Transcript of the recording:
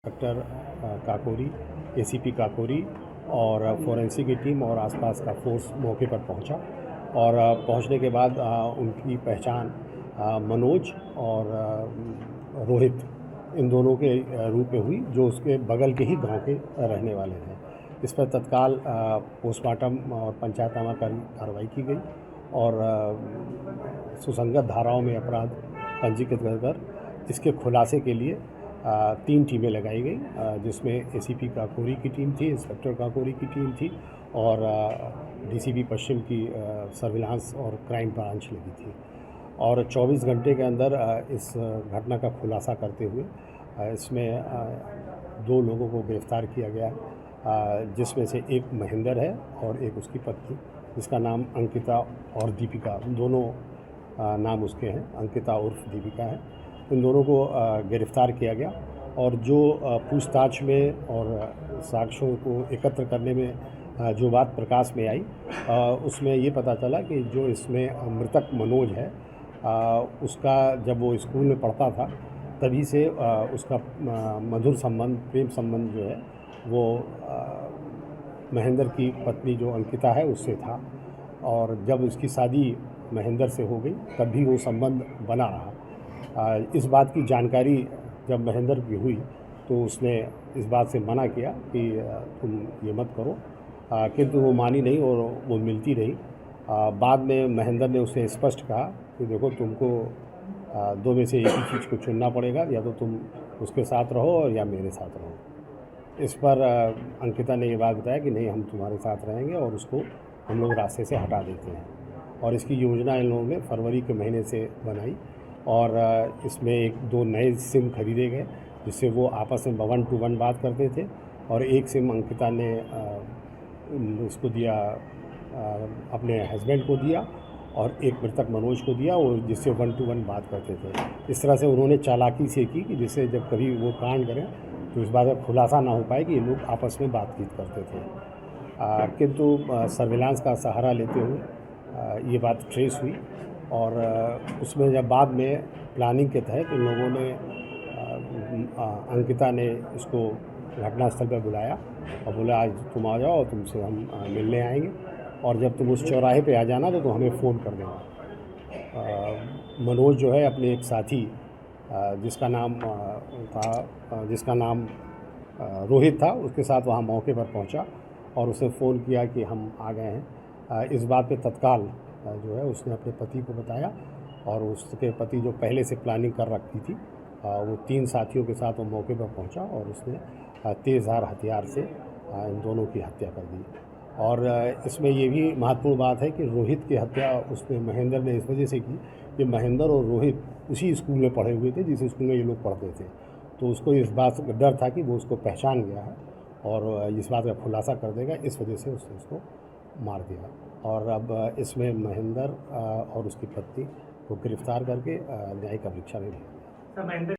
Inspector Kakori, ACP Kakori और forensic की team और आसपास का फोर्स मौके पर पहुंचा और पहुंचने के बाद उनकी पहचान मनोज और रोहित इन दोनों के रूप में हुई, जो उसके बगल के ही गांव के रहने वाले हैं। इस पर तत्काल पोस्टमार्टम और पंचायतनामा कार्रवाई की गई और सुसंगत धाराओं में अपराध पंजीकृत कर इसके खुलासे के लिए 3 टीमें लगाई गई, जिसमें एसीपी काकोरी की टीम थी, इंस्पेक्टर काकोरी की टीम थी और डीसीपी पश्चिम की सर्विलांस और क्राइम ब्रांच लगी थी। और 24 घंटे के अंदर इस घटना का खुलासा करते हुए इसमें 2 लोगों को गिरफ्तार किया गया, जिसमें से एक महेंद्र है और एक उसकी पत्नी, जिसका नाम अंकिता और दीपिका, दोनों नाम उसके हैं, अंकिता उर्फ दीपिका है। इन दोनों को गिरफ्तार किया गया और जो पूछताछ में और साक्ष्यों को एकत्र करने में जो बात प्रकाश में आई, उसमें ये पता चला कि जो इसमें मृतक मनोज है, उसका जब वो स्कूल में पढ़ता था तभी से उसका मधुर संबंध, प्रेम संबंध जो है वो महेंद्र की पत्नी जो अंकिता है उससे था। और जब उसकी शादी महेंद्र से हो गई तब भी वो संबंध बना रहा। इस बात की जानकारी जब महेंद्र की हुई तो उसने इस बात से मना किया कि तुम ये मत करो, किंतु वो मानी नहीं और वो मिलती रही। बाद में महेंद्र ने उसे स्पष्ट कहा कि देखो, तुमको 2 में से एक ही चीज़ को चुनना पड़ेगा, या तो तुम उसके साथ रहो या मेरे साथ रहो। इस पर अंकिता ने ये बात बताया कि नहीं, हम तुम्हारे साथ रहेंगे और उसको हम लोग रास्ते से हटा देते हैं। और इसकी योजना इन लोगों ने फरवरी के महीने से बनाई और इसमें 1-2 नए सिम खरीदे गए, जिससे वो आपस में 1 to 1 बात करते थे। और एक सिम अंकिता ने उसको दिया, अपने हस्बैंड को दिया, और एक मृतक मनोज को दिया, और जिससे 1 to 1 बात करते थे। इस तरह से उन्होंने चालाकी से की कि जिससे जब कभी वो कांड करें तो इस बात का खुलासा ना हो पाए कि ये लोग आपस में बातचीत करते थे। किंतु सर्विलांस का सहारा लेते हुए ये बात ट्रेस हुई और उसमें जब बाद में प्लानिंग के तहत इन लोगों ने अंकिता ने इसको घटनास्थल पर बुलाया और बोला, आज तुम आ जाओ और तुमसे हम मिलने आएंगे, और जब तुम उस चौराहे पे आ जाना तो हमें फ़ोन कर देना। मनोज जो है अपने एक साथी जिसका नाम रोहित था, उसके साथ वहाँ मौके पर पहुँचा और उसने फ़ोन किया कि हम आ गए हैं। इस बात पे तत्काल जो है उसने अपने पति को बताया, और उसके पति जो पहले से प्लानिंग कर रखी थी, वो 3 साथियों के साथ वो मौके पर पहुंचा और उसने तेज़धार हथियार से इन दोनों की हत्या कर दी। और इसमें ये भी महत्वपूर्ण बात है कि रोहित की हत्या उसने महेंद्र ने इस वजह से की कि महेंद्र और रोहित उसी स्कूल में पढ़े हुए थे जिस स्कूल में ये लोग पढ़ते थे। तो उसको इस बात का डर था कि वो उसको पहचान गया है और इस बात का खुलासा कर देगा, इस वजह से उसने उसको मार दिया। और अब इसमें महेंद्र और उसकी पत्नी को गिरफ्तार करके न्यायिक परीक्षा में भेजा।